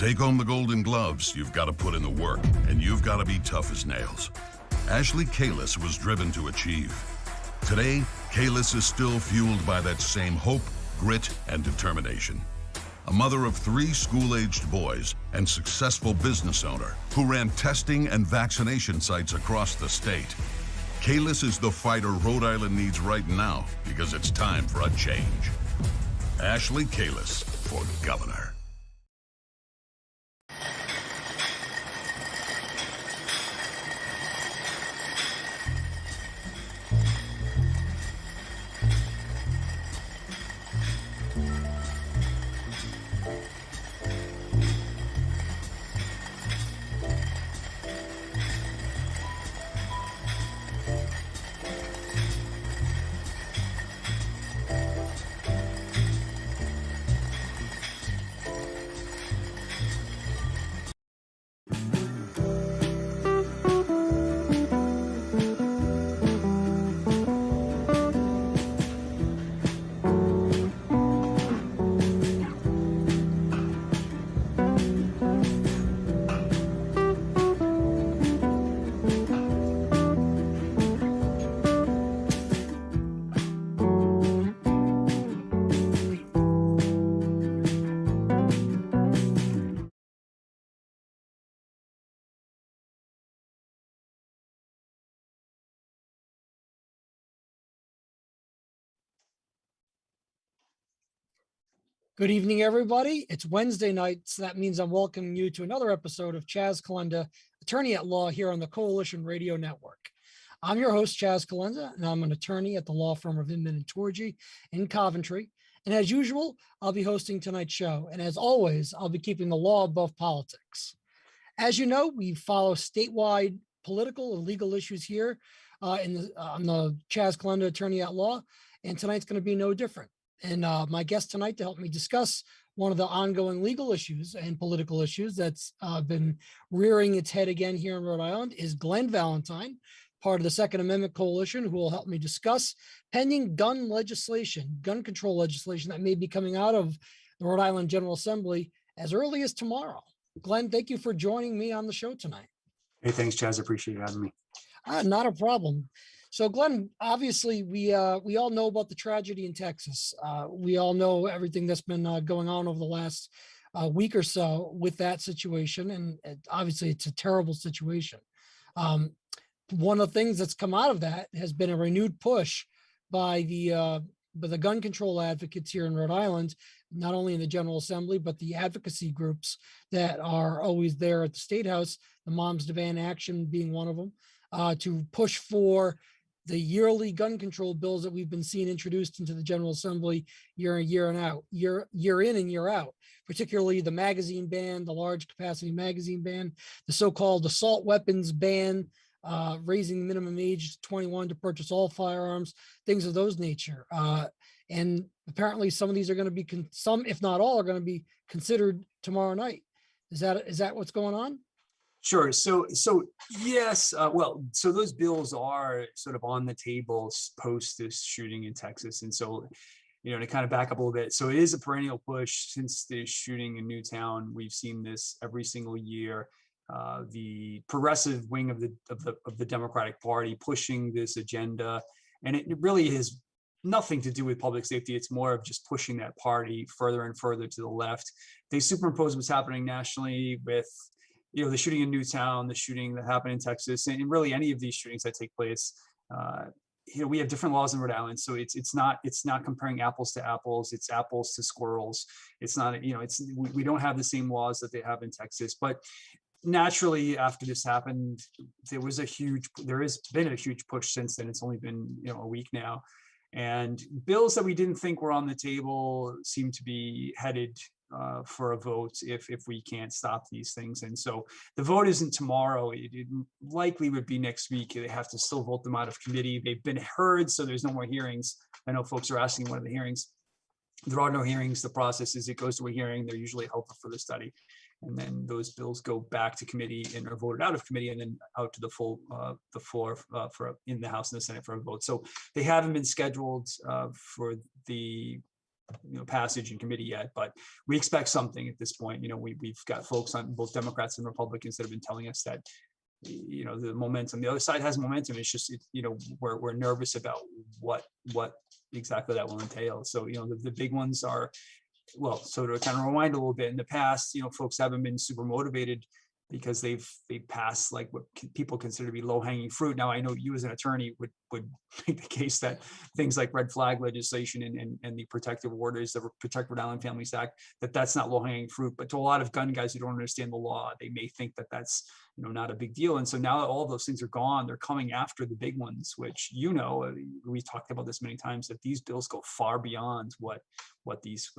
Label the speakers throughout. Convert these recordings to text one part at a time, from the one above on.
Speaker 1: take home the golden gloves, you've got to put in the work, and you've got to be tough as nails. Ashley Kalis was driven to achieve. Today, Kalis is still fueled by that same hope, grit, and determination. A mother of 3 school-aged boys and successful business owner who ran testing and vaccination sites across the state. Kalis is the fighter Rhode Island needs right now because it's time for a change. Ashley Kalis for governor.
Speaker 2: Good evening, everybody. It's Wednesday night, so that means I'm welcoming you to another episode of Chaz Calenda, attorney at law here on the Coalition Radio Network. I'm your host, Chaz Calenda, and I'm an attorney at the law firm of Inman and Torgy in Coventry. And as usual, I'll be hosting tonight's show. And as always, I'll be keeping the law above politics. As you know, we follow statewide political and legal issues here on the Chaz Calenda Attorney at Law, and tonight's going to be no different. And my guest tonight to help me discuss one of the ongoing legal issues and political issues that's been rearing its head again here in Rhode Island is Glenn Valentine, part of the Second Amendment Coalition, who will help me discuss pending gun control legislation that may be coming out of the Rhode Island General Assembly as early as tomorrow. Glenn, thank you for joining me on the show tonight.
Speaker 3: Hey, thanks, Chaz. I appreciate you having me.
Speaker 2: Not a problem. So, Glenn, obviously, we all know about the tragedy in Texas. We all know everything that's been going on over the last week or so with that situation, and obviously, it's a terrible situation. One of the things that's come out of that has been a renewed push by the gun control advocates here in Rhode Island, not only in the General Assembly, but the advocacy groups that are always there at the State House, the Moms Demand Action being one of them, to push for the yearly gun control bills that we've been seeing introduced into the General Assembly year in and year out, particularly the magazine ban, the large capacity magazine ban, the so-called assault weapons ban, raising the minimum age to 21 to purchase all firearms, things of those nature. And apparently some of these are going to be, some, if not all, are going to be considered tomorrow night. Is that what's going on?
Speaker 3: Sure. So yes. So those bills are sort of on the table post this shooting in Texas. And so, to kind of back up a little bit. So it is a perennial push since the shooting in Newtown. We've seen this every single year. The progressive wing of the Democratic Party pushing this agenda. And it really has nothing to do with public safety. It's more of just pushing that party further and further to the left. They superimpose what's happening nationally with the shooting in Newtown, the shooting that happened in Texas, and really any of these shootings that take place. We have different laws in Rhode Island, so it's not comparing apples to apples. It's apples to squirrels. It's not, we don't have the same laws that they have in Texas. But naturally, after this happened, there has been a huge push since then. It's only been a week now, and bills that we didn't think were on the table seem to be headed for a vote if we can't stop these things. And so the vote isn't tomorrow. It likely would be next week. They have to still vote them out of committee. They've been heard, so there's no more hearings. I know folks are asking when are the hearings. There are no hearings. The process is it goes to a hearing. They're usually held for the study. And then those bills go back to committee and are voted out of committee and then out to the floor for in the House and the Senate for a vote. So they haven't been scheduled for the passage in committee yet, but we expect something at this point. We've got folks on both Democrats and Republicans that have been telling us that the momentum, the other side has momentum. It's just we're nervous about what exactly that will entail. So the big ones are, well, so to kind of rewind a little bit, in the past, folks haven't been super motivated because they've passed like what people consider to be low-hanging fruit. Now, I know you as an attorney would make the case that things like red flag legislation and the protective orders, the Protect Rhode Island Families Act, that's not low-hanging fruit. But to a lot of gun guys who don't understand the law, they may think that that's not a big deal. And so now that all those things are gone, they're coming after the big ones, which we talked about this many times, that these bills go far beyond what these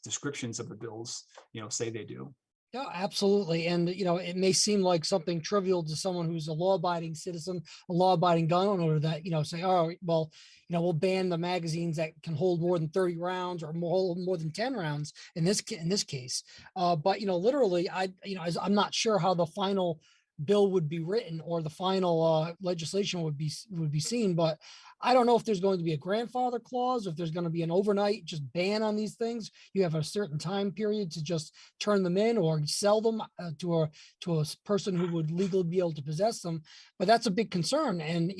Speaker 3: descriptions of the bills say they do.
Speaker 2: Yeah, absolutely. And, it may seem like something trivial to someone who's a law-abiding citizen, a law-abiding gun owner that, say, oh, well, we'll ban the magazines that can hold more than 30 rounds or more than 10 rounds in this case. But, literally, I'm not sure how the final bill would be written or the final legislation would be seen, but I don't know if there's going to be a grandfather clause, if there's going to be an overnight just ban on these things. You have a certain time period to just turn them in or sell them to a person who would legally be able to possess them. But that's a big concern, and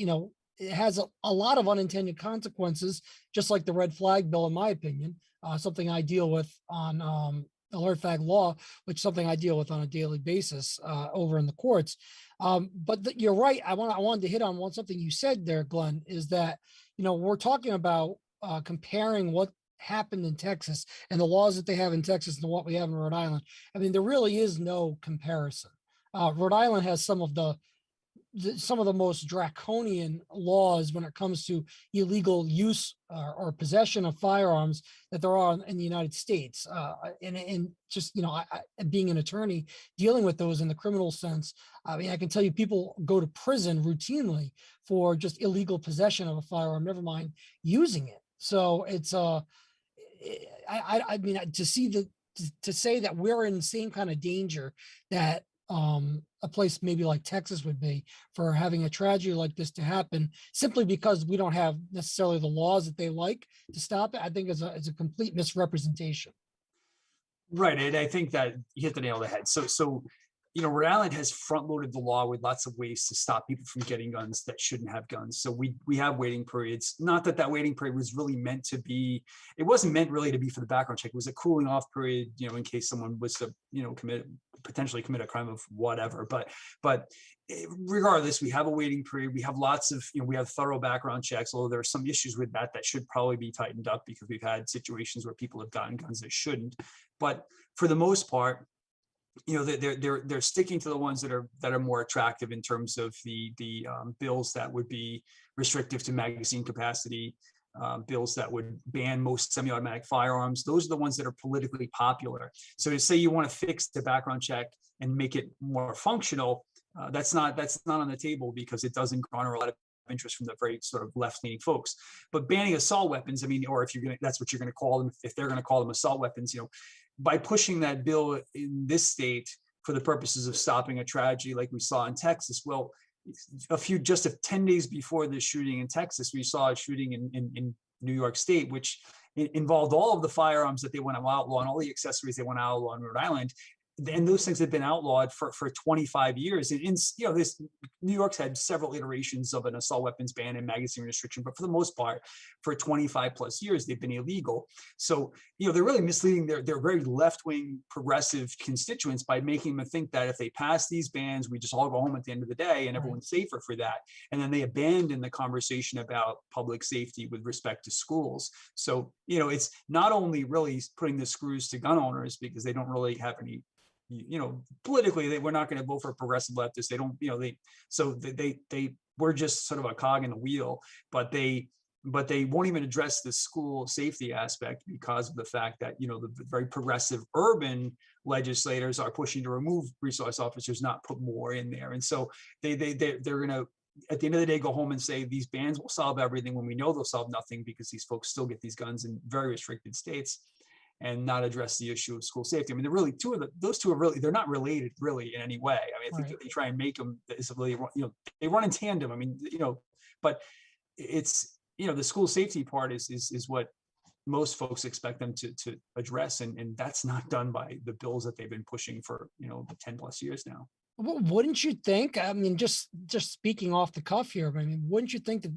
Speaker 2: it has a lot of unintended consequences, just like the red flag bill, in my opinion. Something I deal with on alert flag law, which is something I deal with on a daily basis over in the courts. But you're right. I wanted to hit on something you said there, Glenn, is that, we're talking about comparing what happened in Texas and the laws that they have in Texas and what we have in Rhode Island. I mean, there really is no comparison. Rhode Island has some of the most draconian laws when it comes to illegal use or possession of firearms that there are in the United States. And just, being an attorney dealing with those in the criminal sense, I mean, I can tell you people go to prison routinely for just illegal possession of a firearm, never mind using it. So it's, I mean, to say that we're in the same kind of danger that a place maybe like Texas would be for having a tragedy like this to happen simply because we don't have necessarily the laws that they like to stop it, I think is a complete misrepresentation.
Speaker 3: Right. And I think that you hit the nail on the head. So Rhode Island has front loaded the law with lots of ways to stop people from getting guns that shouldn't have guns. So we have waiting periods. Not that waiting period was really meant to be, it wasn't meant really to be for the background check. It was a cooling off period, in case someone was to, potentially commit a crime of whatever. But regardless, we have a waiting period. We have lots of, we have thorough background checks, although there are some issues with that should probably be tightened up because we've had situations where people have gotten guns that shouldn't. But for the most part, they're sticking to the ones that are more attractive in terms of the bills that would be restrictive to magazine capacity, bills that would ban most semi-automatic firearms. Those are the ones that are politically popular. So to say you want to fix the background check and make it more functional, that's not on the table because it doesn't garner a lot of interest from the very sort of left-leaning folks. But banning assault weapons, I mean, or if that's what you're going to call them, if they're going to call them assault weapons, by pushing that bill in this state for the purposes of stopping a tragedy like we saw in Texas, well, just 10 days before the shooting in Texas, we saw a shooting in New York State, which involved all of the firearms that they want to outlaw and all the accessories they want to outlaw in Rhode Island. And those things have been outlawed for 25 years. And this New York's had several iterations of an assault weapons ban and magazine restriction, but for the most part, for 25 plus years, they've been illegal. So, they're really misleading their very left-wing progressive constituents by making them think that if they pass these bans, we just all go home at the end of the day and everyone's safer for that. And then they abandon the conversation about public safety with respect to schools. So, it's not only really putting the screws to gun owners because they don't really have any, politically, we're not going to vote for progressive leftists. They don't, they we're just sort of a cog in the wheel, but they won't even address the school safety aspect because of the fact that, the very progressive urban legislators are pushing to remove resource officers, not put more in there. And so they're going to, at the end of the day, go home and say these bans will solve everything when we know they'll solve nothing because these folks still get these guns in very restricted states, and not address the issue of school safety. I mean, those two are really, they're not related really in any way. I mean, I think that they try and make them, they run in tandem. I mean, but it's, the school safety part is what most folks expect them to address, and that's not done by the bills that they've been pushing for 10 plus years now.
Speaker 2: Well, wouldn't you think? I mean, just speaking off the cuff here, I mean, wouldn't you think that,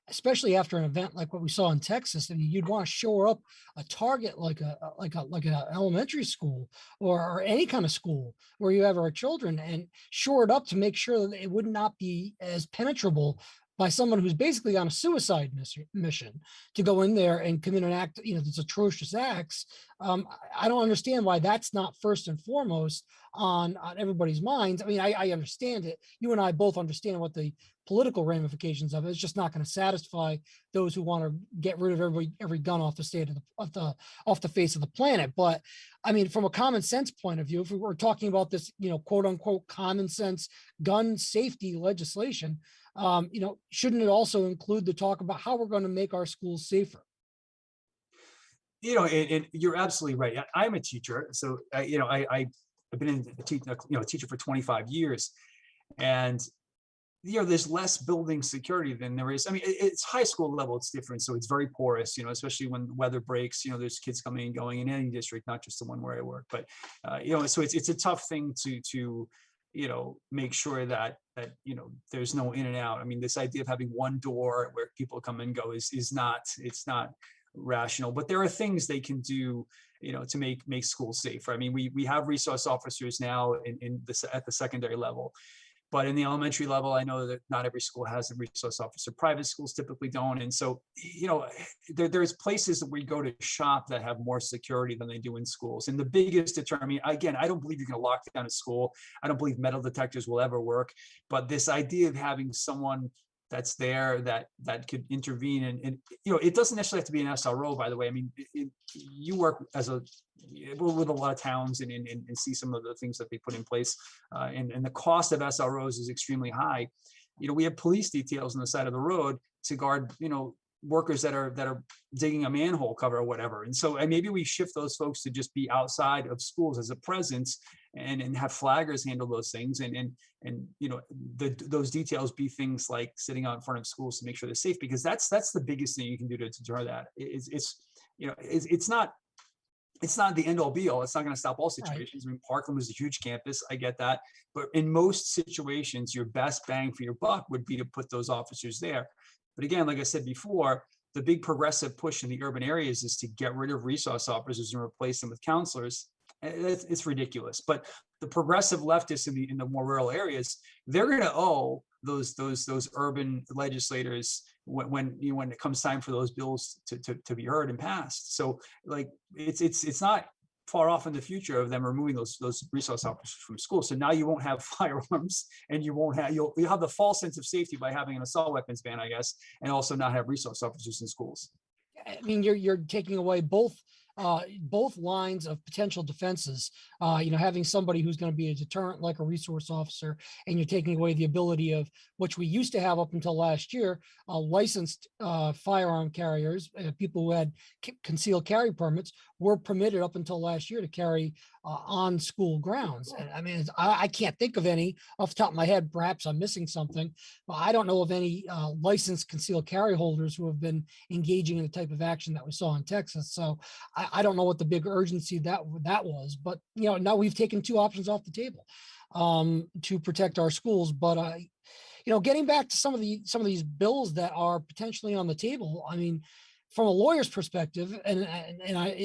Speaker 2: especially after an event like what we saw in Texas, I mean, you'd want to shore up a target like an elementary school or any kind of school where you have our children, and shore it up to make sure that it would not be as penetrable by someone who's basically on a suicide mission to go in there and commit an act, that's atrocious acts. I don't understand why that's not first and foremost on everybody's minds. I mean, I understand it. You and I both understand what the political ramifications of it. It's just not going to satisfy those who want to get rid of every gun off the face of the planet. But I mean, from a common sense point of view, if we were talking about this, quote unquote common sense gun safety legislation, shouldn't it also include the talk about how we're going to make our schools safer?
Speaker 3: And you're absolutely right. I'm a teacher, so I've been a teacher for 25 years, and there's less building security than there is. I mean, it's high school level, it's different, so it's very porous. Especially when weather breaks. There's kids coming and going in any district, not just the one where I work. But so it's a tough thing to make sure that there's no in and out. I mean, this idea of having one door where people come and go is not rational. But there are things they can do, to make schools safer. I mean, we have resource officers now at the secondary level. But in the elementary level, I know that not every school has a resource officer. Private schools typically don't. And so, there's places that we go to shop that have more security than they do in schools. And the biggest deterrent, I mean, again, I don't believe you can lock down a school. I don't believe metal detectors will ever work. But this idea of having someone that's there that could intervene, and it doesn't necessarily have to be an SRO, by the way. I mean, you work with a lot of towns and see some of the things that they put in place, and the cost of SROs is extremely high. We have police details on the side of the road to guard workers that are digging a manhole cover or whatever. And so maybe we shift those folks to just be outside of schools as a presence, and have flaggers handle those things, and those details be things like sitting out in front of schools to make sure they're safe, because that's the biggest thing you can do to deter that. It's not the end all be all. It's not going to stop all situations. Right. I mean, Parkland was a huge campus. I get that. But in most situations, your best bang for your buck would be to put those officers there. But again, like I said before, the big progressive push in the urban areas is to get rid of resource officers and replace them with counselors. It's ridiculous. But the progressive leftists in the more rural areas, they're going to owe those urban legislators when it comes time for those bills to be heard and passed. So like it's not far off in the future of them removing those resource officers from school. So now you won't have firearms, and you'll have the false sense of safety by having an assault weapons ban, I guess, and also not have resource officers in schools.
Speaker 2: I mean, you're taking away both lines of potential defenses. Having somebody who's going to be a deterrent like a resource officer, and you're taking away the ability of, which we used to have up until last year, licensed firearm carriers, people who had concealed carry permits were permitted up until last year to carry on school grounds. And I mean, I can't think of any off the top of my head. Perhaps I'm missing something, but I don't know of any licensed concealed carry holders who have been engaging in the type of action that we saw in Texas. So I don't know what the big urgency that was, but now we've taken two options off the table to protect our schools. But getting back to some of these bills that are potentially on the table, I mean, from a lawyer's perspective, and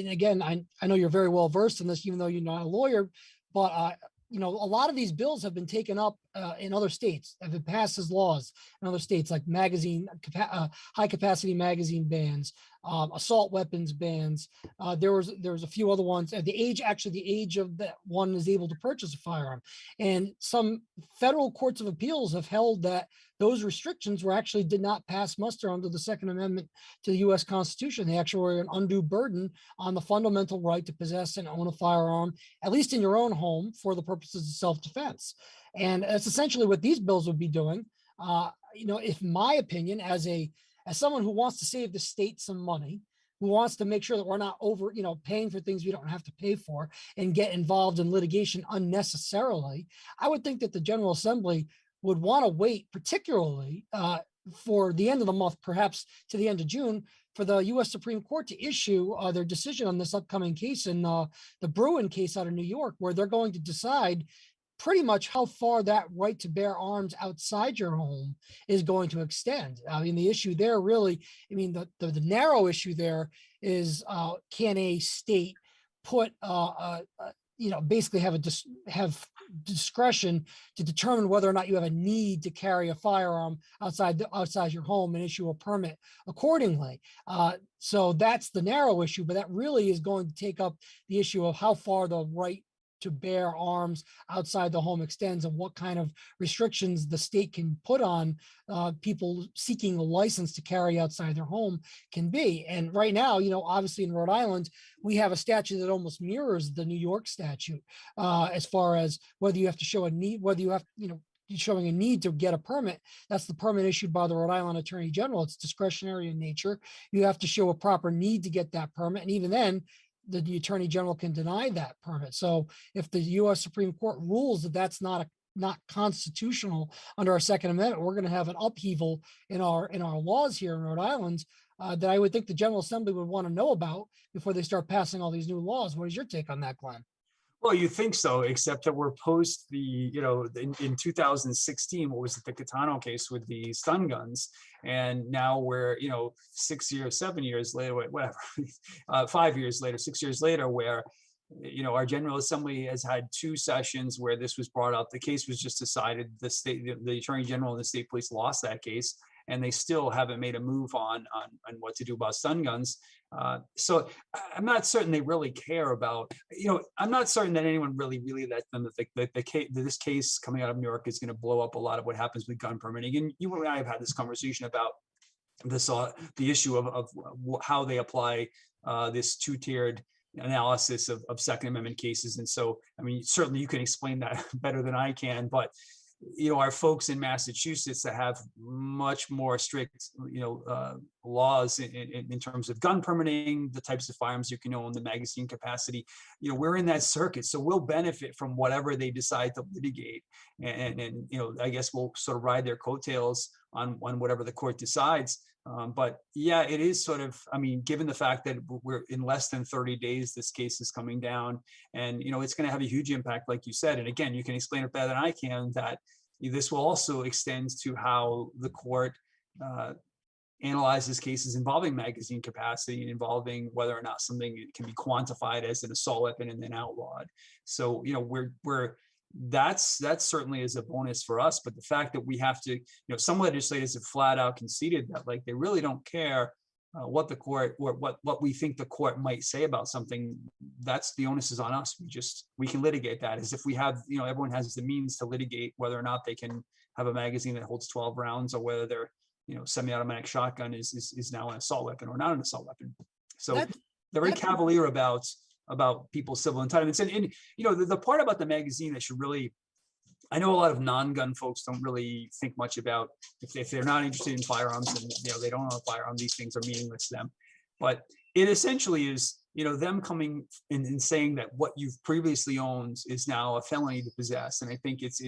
Speaker 2: again, I know you're very well versed in this, even though you're not a lawyer, but a lot of these bills have been taken up in other states, have been passed as laws in other states, like high capacity magazine bans, assault weapons bans. There was a few other ones. The age of that one is able to purchase a firearm, and some federal courts of appeals have held that those restrictions did not pass muster under the Second Amendment to the U.S. Constitution. They actually were an undue burden on the fundamental right to possess and own a firearm, at least in your own home, for the purposes of self-defense. And that's essentially what these bills would be doing. If my opinion, as someone who wants to save the state some money, who wants to make sure that we're not paying for things we don't have to pay for and get involved in litigation unnecessarily, I would think that the General Assembly would want to wait, particularly for the end of the month, perhaps to the end of June, for the U.S. Supreme Court to issue their decision on this upcoming case in the Bruin case out of New York, where they're going to decide pretty much how far that right to bear arms outside your home is going to extend. I mean, the issue there really, I mean, the narrow issue there is can a state put, basically have discretion to determine whether or not you have a need to carry a firearm outside your home and issue a permit accordingly. So that's the narrow issue, but that really is going to take up the issue of how far the right to bear arms outside the home extends and what kind of restrictions the state can put on people seeking a license to carry outside their home can be. And right now, obviously in Rhode Island, we have a statute that almost mirrors the New York statute as far as whether you have to show a need, whether you have, showing a need to get a permit. That's the permit issued by the Rhode Island Attorney General. It's discretionary in nature. You have to show a proper need to get that permit. And even then, the Attorney General can deny that permit. So if the U.S. Supreme Court rules that that's not constitutional under our Second Amendment, we're going to have an upheaval in our laws here in Rhode Island that I would think the General Assembly would want to know about before they start passing all these new laws. What is your take on that, Glenn?
Speaker 3: Well, you think so, except that we're post in 2016, what was it, the Catano case with the stun guns. And now we're, 6 years, 7 years later, whatever, 5 years later, 6 years later, where, our General Assembly has had 2 sessions where this was brought up. The case was just decided. The Attorney General and the state police lost that case, and they still haven't made a move on what to do about stun guns. So I'm not certain they really care about, I'm not certain that anyone really lets them that this case coming out of New York is going to blow up a lot of what happens with gun permitting. And you and I have had this conversation about this, the issue of how they apply this 2-tiered analysis of Second Amendment cases. And so, I mean, certainly you can explain that better than I can, but our folks in Massachusetts that have much more strict, laws in terms of gun permitting, the types of firearms you can own, the magazine capacity, we're in that circuit. So we'll benefit from whatever they decide to litigate. And I guess we'll sort of ride their coattails on whatever the court decides. But yeah, it is sort of, I mean, given the fact that we're in less than 30 days, this case is coming down and, it's going to have a huge impact, like you said. And again, you can explain it better than I can, that this will also extend to how the court analyzes cases involving magazine capacity and involving whether or not something can be quantified as an assault weapon and then outlawed. So, that's certainly is a bonus for us. But the fact that we have to, some legislators have flat out conceded that, like, they really don't care what the court or what we think the court might say about something. That's the onus is on us. We can litigate that, as if we have, everyone has the means to litigate whether or not they can have a magazine that holds 12 rounds or whether their, semi-automatic shotgun is now an assault weapon or not an assault weapon. So they're very cavalier about people's civil entitlements. And the part about the magazine that should really, I know a lot of non-gun folks don't really think much about if they're not interested in firearms and they don't own a firearm, these things are meaningless to them. But it essentially is, them coming in and saying that what you've previously owned is now a felony to possess. And I think it's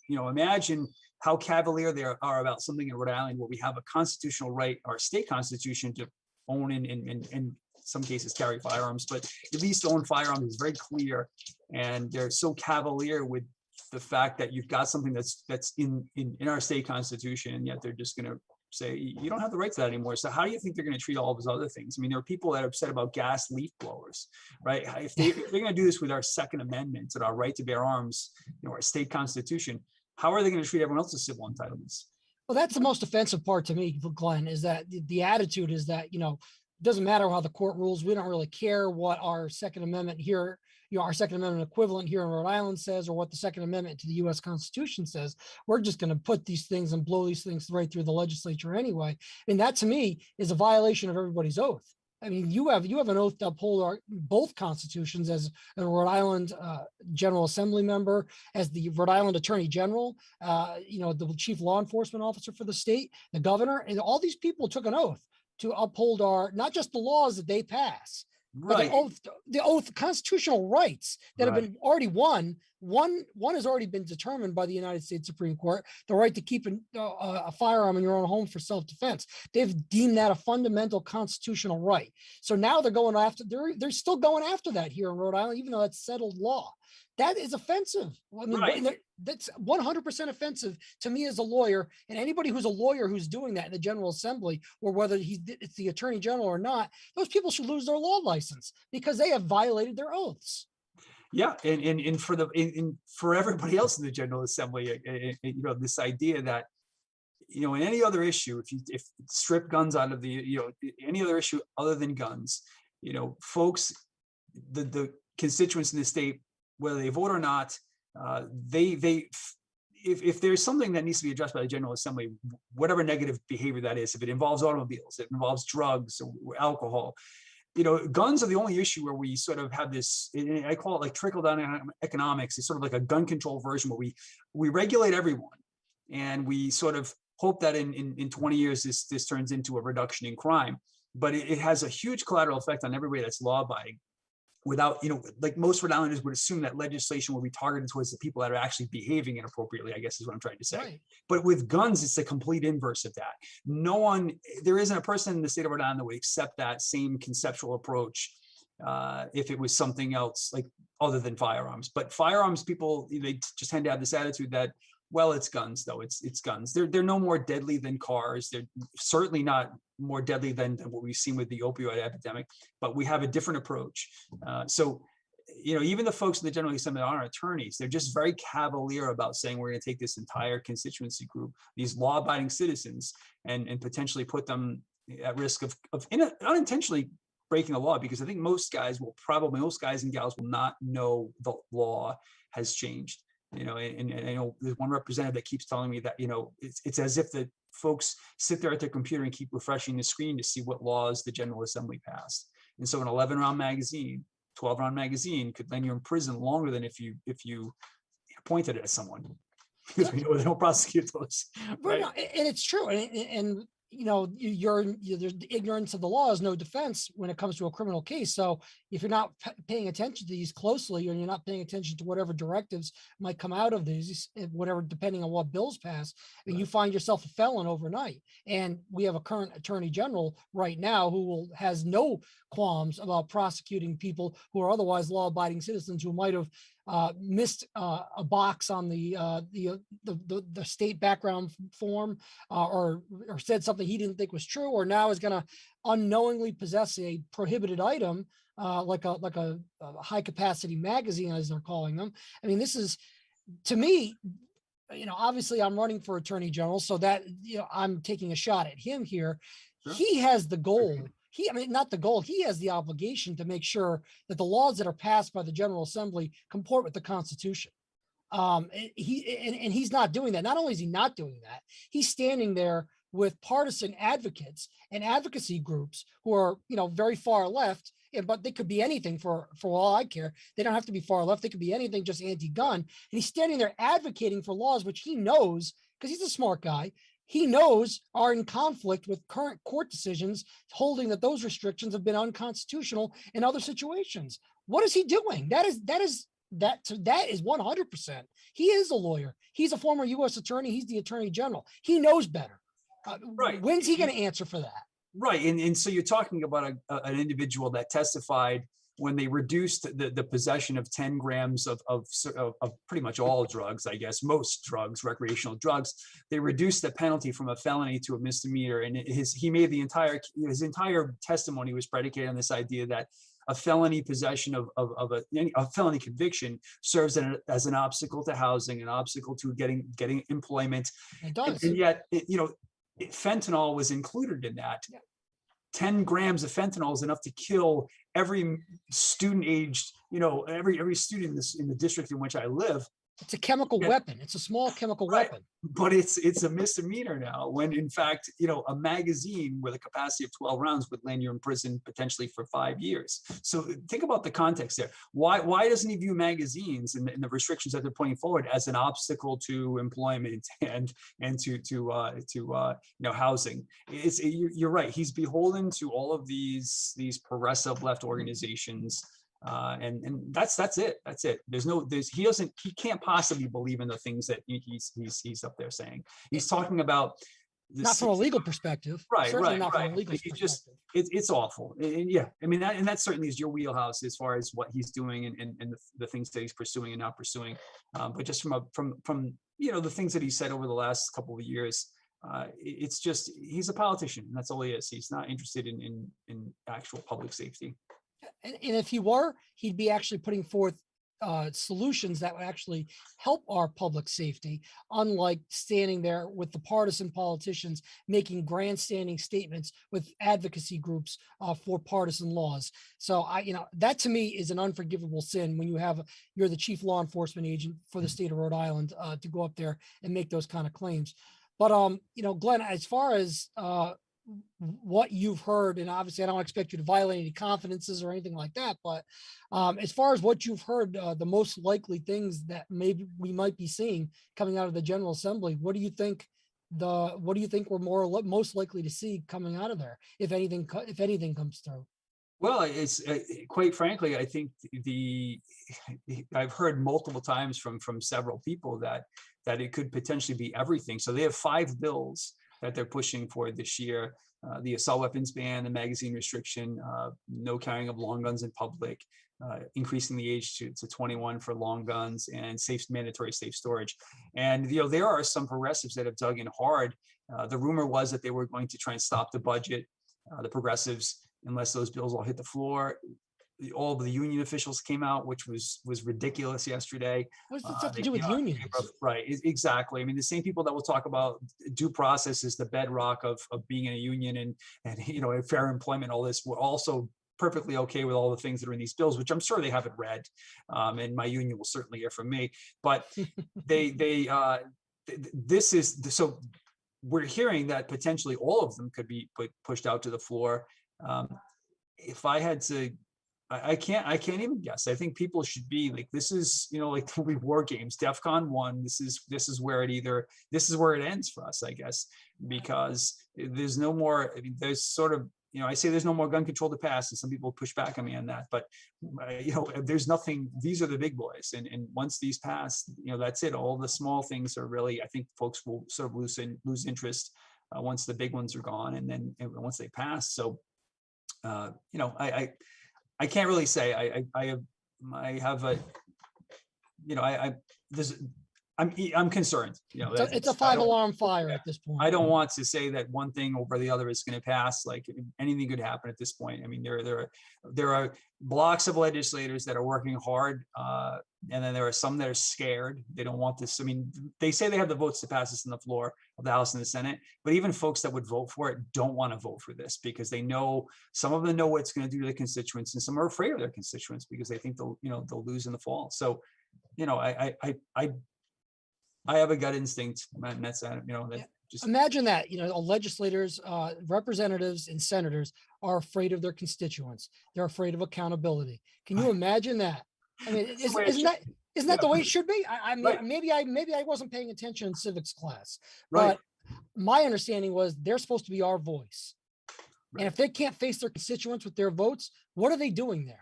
Speaker 3: imagine how cavalier they are about something in Rhode Island where we have a constitutional right, our state constitution, to own and some cases carry firearms, but at least own firearms is very clear. And they're so cavalier with the fact that you've got something that's in our state constitution, and yet they're just going to say you don't have the right to that anymore. So how do you think they're going to treat all of those other things? I mean, there are people that are upset about gas leaf blowers, right? If they're going to do this with our Second Amendment and our right to bear arms, our state constitution, how are they going to treat everyone else's civil entitlements?
Speaker 2: Well, that's the most offensive part to me, Glenn, is that the attitude is that, it doesn't matter how the court rules. We don't really care what our Second Amendment here, our Second Amendment equivalent here in Rhode Island says, or what the Second Amendment to the U.S. Constitution says. We're just going to put these things and blow these things right through the legislature anyway. And that, to me, is a violation of everybody's oath. I mean, you have an oath to uphold both constitutions as a Rhode Island General Assembly member, as the Rhode Island Attorney General, the chief law enforcement officer for the state, the governor, and all these people took an oath to uphold not just the laws that they pass, But
Speaker 3: Right.
Speaker 2: the oath, constitutional rights that have
Speaker 3: Right.
Speaker 2: been already won. One has already been determined by the United States Supreme Court, the right to keep a firearm in your own home for self-defense. They've deemed that a fundamental constitutional right. So now they're going after, they're still going after that here in Rhode Island, even though that's settled law. That is offensive. I mean,
Speaker 3: Right.
Speaker 2: that's 100% offensive to me as a lawyer, and anybody who's a lawyer who's doing that in the General Assembly, or whether it's the Attorney General or not. Those people should lose their law license because they have violated their oaths.
Speaker 3: Yeah, and for for everybody else in the General Assembly, this idea that, in any other issue, if strip guns out of the, any other issue other than guns, folks, the constituents in the state, whether they vote or not, if there's something that needs to be addressed by the General Assembly, whatever negative behavior that is, if it involves automobiles, it involves drugs or alcohol, guns are the only issue where we sort of have this, I call it like trickle down economics. It's sort of like a gun control version where we regulate everyone, and we sort of hope that in 20 years, this turns into a reduction in crime. But it has a huge collateral effect on everybody that's law abiding. Without, like most Rhode Islanders would assume that legislation will be targeted towards the people that are actually behaving inappropriately, I guess is what I'm trying to say.
Speaker 2: Right.
Speaker 3: But with guns, it's the complete inverse of that. There isn't a person in the state of Rhode Island that would accept that same conceptual approach if it was something else, like other than firearms. But firearms, people, they just tend to have this attitude that, well, it's guns, though. It's guns. They're no more deadly than cars. They're certainly not more deadly than what we've seen with the opioid epidemic, but we have a different approach. So, even the folks in the General Assembly aren't attorneys. They're just very cavalier about saying we're going to take this entire constituency group, these law-abiding citizens, and potentially put them at risk of unintentionally breaking the law, because I think most guys and gals will not know the law has changed. And I know there's one representative that keeps telling me that, it's as if the folks sit there at their computer and keep refreshing the screen to see what laws the General Assembly passed. And so an 11-round magazine, 12-round magazine could land you in prison longer than if you pointed it at someone, because we know they don't prosecute those. Right?
Speaker 2: No, and it's true. And there's ignorance of the law is no defense when it comes to a criminal case. So if you're not paying attention to these closely, and you're not paying attention to whatever directives might come out of these, whatever, depending on what bills pass, I mean, you find yourself a felon overnight. And we have a current attorney general right now who has no qualms about prosecuting people who are otherwise law-abiding citizens who might have missed a box on the state background form, or said something he didn't think was true, or now is going to unknowingly possess a prohibited item, like a high capacity magazine, as they're calling them. I mean, this is, to me, obviously I'm running for attorney general, so that, I'm taking a shot at him here.
Speaker 3: Sure.
Speaker 2: He has the goal. Not the goal. He has the obligation to make sure that the laws that are passed by the General Assembly comport with the Constitution. He's not doing that. Not only is he not doing that, he's standing there with partisan advocates and advocacy groups who are, very far left, but they could be anything for all I care. They don't have to be far left. They could be anything, just anti-gun. And he's standing there advocating for laws which he knows, because he's a smart guy, he knows are in conflict with current court decisions holding that those restrictions have been unconstitutional in other situations. What is he doing? That is 100%. He is a lawyer. He's a former U.S. attorney. He's the attorney general. He knows better.
Speaker 3: Right.
Speaker 2: When's he going to answer for that?
Speaker 3: Right. And so you're talking about an individual that testified when they reduced the possession of 10 grams of pretty much all drugs, I guess, most drugs, recreational drugs. They reduced the penalty from a felony to a misdemeanor. And his entire testimony was predicated on this idea that a felony possession of a felony conviction serves as an obstacle to housing, an obstacle to getting employment.
Speaker 2: It does.
Speaker 3: And yet, fentanyl was included in that.
Speaker 2: Yeah.
Speaker 3: 10 grams of fentanyl is enough to kill every student aged, every student in the district in which I live.
Speaker 2: It's a chemical
Speaker 3: Yeah.
Speaker 2: weapon. It's a small chemical
Speaker 3: Right.
Speaker 2: weapon.
Speaker 3: But it's a misdemeanor now, when in fact, a magazine with a capacity of 12 rounds would land you in prison potentially for 5 years. So think about the context there. Why doesn't he view magazines and the restrictions that they're pointing forward as an obstacle to employment and to housing? You're right. He's beholden to all of these progressive left organizations. And that's it. That's it. He can't possibly believe in the things that he's up there saying. He's talking about
Speaker 2: Not from a legal perspective.
Speaker 3: Right,
Speaker 2: Certainly
Speaker 3: right,
Speaker 2: not from
Speaker 3: right.
Speaker 2: a legal
Speaker 3: He just,
Speaker 2: perspective.
Speaker 3: it's awful. And yeah, I mean, that certainly is your wheelhouse as far as what he's doing and the things that he's pursuing and not pursuing. But just from the things that he said over the last couple of years, it's just, he's a politician, and that's all he is. He's not interested in actual public safety.
Speaker 2: And if he were, he'd be actually putting forth solutions that would actually help our public safety, unlike standing there with the partisan politicians making grandstanding statements with advocacy groups for partisan laws. So that to me is an unforgivable sin when you're the chief law enforcement agent for the state of Rhode Island to go up there and make those kind of claims. But Glenn, as far as what you've heard, and obviously I don't expect you to violate any confidences or anything like that, but as far as what you've heard, the most likely things that maybe we might be seeing coming out of the General Assembly, what do you think we're most likely to see coming out of there, if anything comes through?
Speaker 3: Well, it's quite frankly, I think I've heard multiple times from several people that it could potentially be everything. So they have 5 bills that they're pushing for this year: the assault weapons ban, the magazine restriction, no carrying of long guns in public, increasing the age to 21 for long guns, and mandatory safe storage. And there are some progressives that have dug in hard. The rumor was that they were going to try and stop the budget, the progressives, unless those bills all hit the floor. All of the union officials came out, which was ridiculous yesterday.
Speaker 2: What does this have to do with unions?
Speaker 3: Right, exactly. I mean, the same people that will talk about due process is the bedrock of being in a union and fair employment, all this, were also perfectly okay with all the things that are in these bills, which I'm sure they haven't read, and my union will certainly hear from me. But this is so we're hearing that potentially all of them could be pushed out to the floor. If I had to, I can't even guess. I think people should be like, this is, like the movie War Games, DEFCON 1. This is where it ends for us, I guess, because there's no more. I mean, there's sort of, I say there's no more gun control to pass, and some people push back on me on that. But there's nothing. These are the big boys, and once these pass, that's it. All the small things are really, I think folks will sort of lose interest once the big ones are gone, and then once they pass. So, I can't really say. I'm concerned.
Speaker 2: It's a 5-alarm fire at this point.
Speaker 3: I don't want to say that one thing over the other is going to pass. Like, anything could happen at this point. I mean, there are blocks of legislators that are working hard, and then there are some that are scared. They don't want this. I mean, they say they have the votes to pass this on the floor of the House and the Senate, but even folks that would vote for it don't want to vote for this because they know, some of them know what it's going to do to their constituents, and some are afraid of their constituents because they think they'll lose in the fall. So, I have a gut instinct, and that's just
Speaker 2: imagine that, legislators, representatives, and senators are afraid of their constituents. They're afraid of accountability. Can you imagine that? I mean, isn't that the way it should be? Maybe I wasn't paying attention in civics class,
Speaker 3: right.
Speaker 2: But my understanding was they're supposed to be our voice. Right. And if they can't face their constituents with their votes, what are they doing there?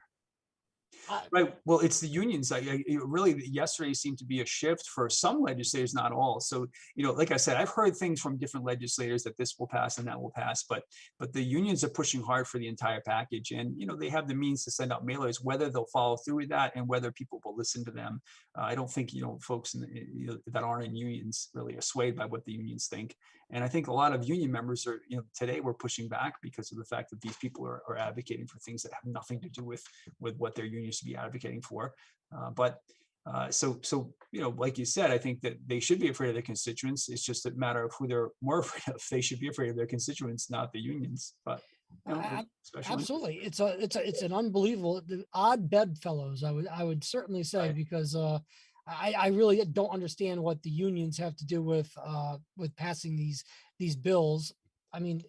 Speaker 3: Right. Well, it's the unions. Really, yesterday seemed to be a shift for some legislators, not all. So, like I said, I've heard things from different legislators that this will pass and that will pass, but the unions are pushing hard for the entire package, and they have the means to send out mailers. Whether they'll follow through with that and whether people will listen to them, I don't think folks that aren't in unions really are swayed by what the unions think. And I think a lot of union members are, today we're pushing back because of the fact that these people are advocating for things that have nothing to do with what their unions should be advocating for. So like you said, I think that they should be afraid of their constituents. It's just a matter of who they're more afraid of. They should be afraid of their constituents, not the unions. But
Speaker 2: absolutely, it's an unbelievable odd bedfellows. I would certainly say, right. Because I really don't understand what the unions have to do with passing these bills. I mean,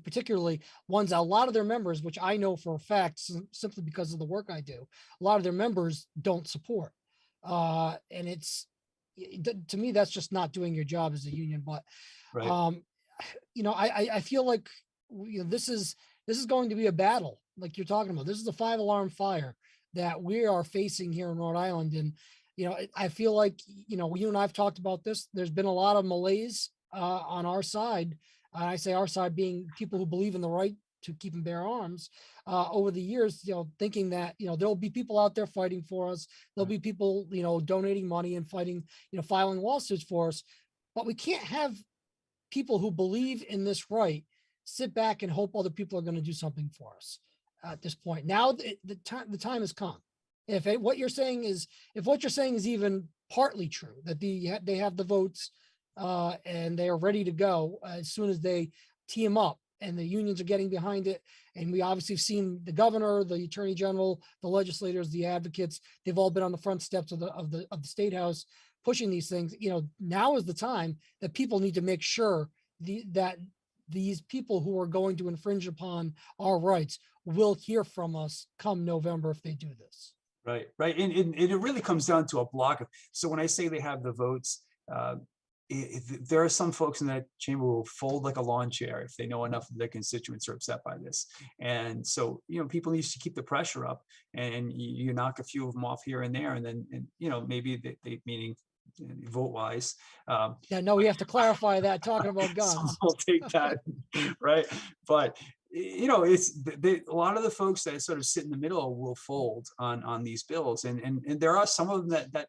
Speaker 2: particularly ones a lot of their members, which I know for a fact, simply because of the work I do, a lot of their members don't support. And to me, that's just not doing your job as a union. But
Speaker 3: Right.
Speaker 2: um, I feel like this is going to be a battle, like you're talking about. This is a 5 alarm fire that we are facing here in Rhode Island, and I feel like you and I've talked about this. There's been a lot of malaise on our side. I say our side being people who believe in the right to keep and bear arms over the years, thinking that, there'll be people out there fighting for us. There'll be people, donating money and fighting, filing lawsuits for us. But we can't have people who believe in this right sit back and hope other people are going to do something for us at this point. Now the time has come. If what you're saying is even partly true, that they have the votes and they are ready to go as soon as they team up, and the unions are getting behind it. And we obviously have seen the governor, the attorney general, the legislators, the advocates, they've all been on the front steps of the state house pushing these things. Now is the time that people need to make sure that these people who are going to infringe upon our rights will hear from us come November if they do this.
Speaker 3: Right. And it really comes down to a block of, so when I say they have the votes, there are some folks in that chamber who will fold like a lawn chair if they know enough of their constituents are upset by this. And so, people need to keep the pressure up, and you knock a few of them off here and there, and then, maybe they meaning vote wise.
Speaker 2: Yeah, no, we have to clarify that, talking about guns.
Speaker 3: I'll take that. Right. But it's a lot of the folks that sort of sit in the middle will fold on these bills, and there are some of them that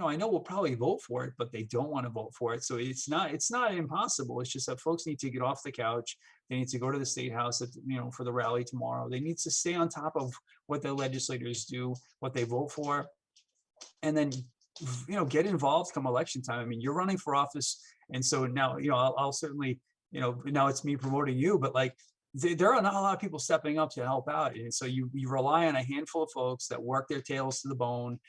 Speaker 3: I know will probably vote for it, but they don't want to vote for it. So it's not impossible. It's just that folks need to get off the couch. They need to go to the state house for the rally tomorrow. They need to stay on top of what their legislators do, what they vote for, and then get involved come election time. I mean, you're running for office, and so now I'll certainly now it's me promoting you, but like there are not a lot of people stepping up to help out, and so you rely on a handful of folks that work their tails to the bone.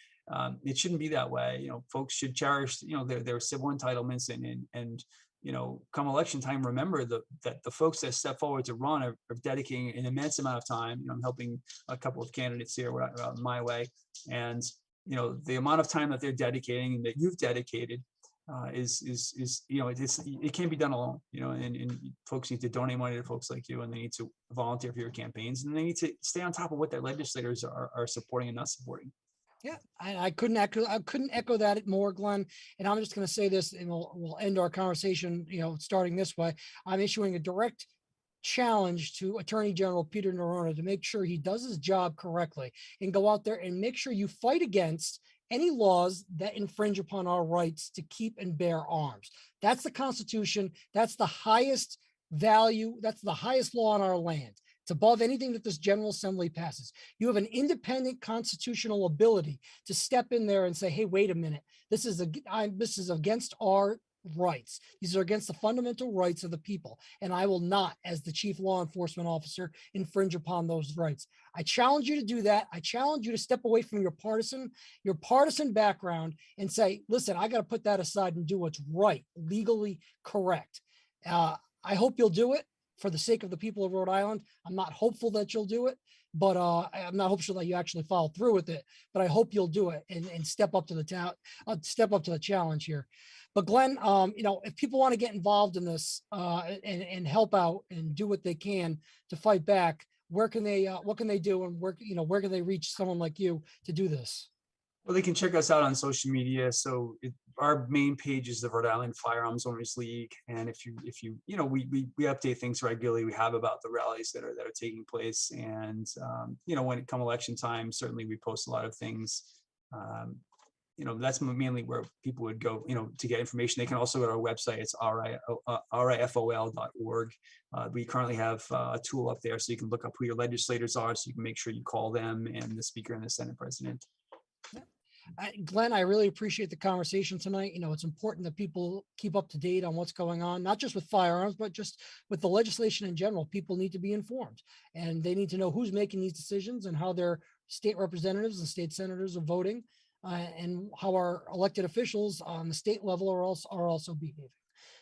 Speaker 3: It shouldn't be that way. Folks should cherish their civil entitlements, and come election time, remember that the folks that step forward to run are dedicating an immense amount of time. I'm helping a couple of candidates here my way, and the amount of time that they're dedicating and that you've dedicated is it can't be done alone. And folks need to donate money to folks like you, and they need to volunteer for your campaigns, and they need to stay on top of what their legislators are supporting and not supporting.
Speaker 2: Yeah, I couldn't echo that more, Glenn. And I'm just going to say this, and we'll end our conversation, starting this way. I'm issuing a direct challenge to Attorney General Peter Noronha to make sure he does his job correctly and go out there and make sure you fight against any laws that infringe upon our rights to keep and bear arms. That's the Constitution. That's the highest value. That's the highest law in our land. It's above anything that this General Assembly passes. You have an independent constitutional ability to step in there and say, hey, wait a minute, this is against our rights. These are against the fundamental rights of the people. And I will not, as the chief law enforcement officer, infringe upon those rights. I challenge you to do that. I challenge you to step away from your partisan background and say, listen, I got to put that aside and do what's right, legally correct. I hope you'll do it. For the sake of the people of Rhode Island. I'm not hopeful that you'll do it, but I'm not hopeful that you actually follow through with it, but I hope you'll do it and step up to the challenge here. But Glenn, if people want to get involved in this and help out and do what they can to fight back, what can they do, and where can they reach someone like you to do this?
Speaker 3: Well, they can check us out on social media. So our main page is the Rhode Island Firearms Owners League, and if you we update things regularly. We have about the rallies that are taking place, and when it come election time, certainly we post a lot of things. That's mainly where people would go, to get information. They can also go to our website. It's rifol.org. We currently have a tool up there, so you can look up who your legislators are, so you can make sure you call them and the Speaker and the Senate President.
Speaker 2: Glenn, I really appreciate the conversation tonight. It's important that people keep up to date on what's going on, not just with firearms, but just with the legislation in general. People need to be informed, and they need to know who's making these decisions and how their state representatives and state senators are voting. and how our elected officials on the state level are also behaving.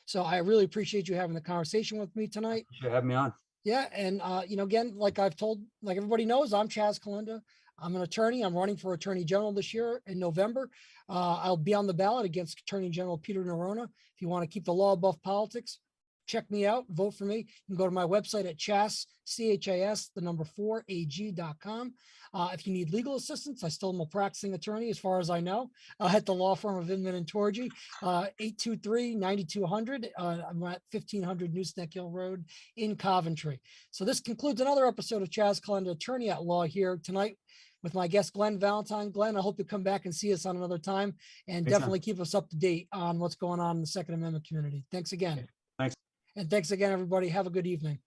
Speaker 2: So I really appreciate you having the conversation with me tonight.
Speaker 3: You have me on.
Speaker 2: Yeah. And, again, like everybody knows, I'm Chaz Calenda. I'm an attorney. I'm running for Attorney General this year in November. I'll be on the ballot against Attorney General Peter Nerona. If you want to keep the law above politics, check me out, vote for me. You can go to my website at CHAS4AG.com. If you need legal assistance, I still am a practicing attorney as far as I know, at the law firm of Inman and Torgy, 823-9200. I'm at 1500 Newsneck Hill Road in Coventry. So this concludes another episode of Chaz Calenda, Attorney at Law, here tonight with my guest, Glenn Valentine. Glenn, I hope you come back and see us on another time, and definitely keep us up to date on what's going on in the Second Amendment community. Thanks again.
Speaker 3: Thanks.
Speaker 2: And thanks again, everybody. Have a good evening.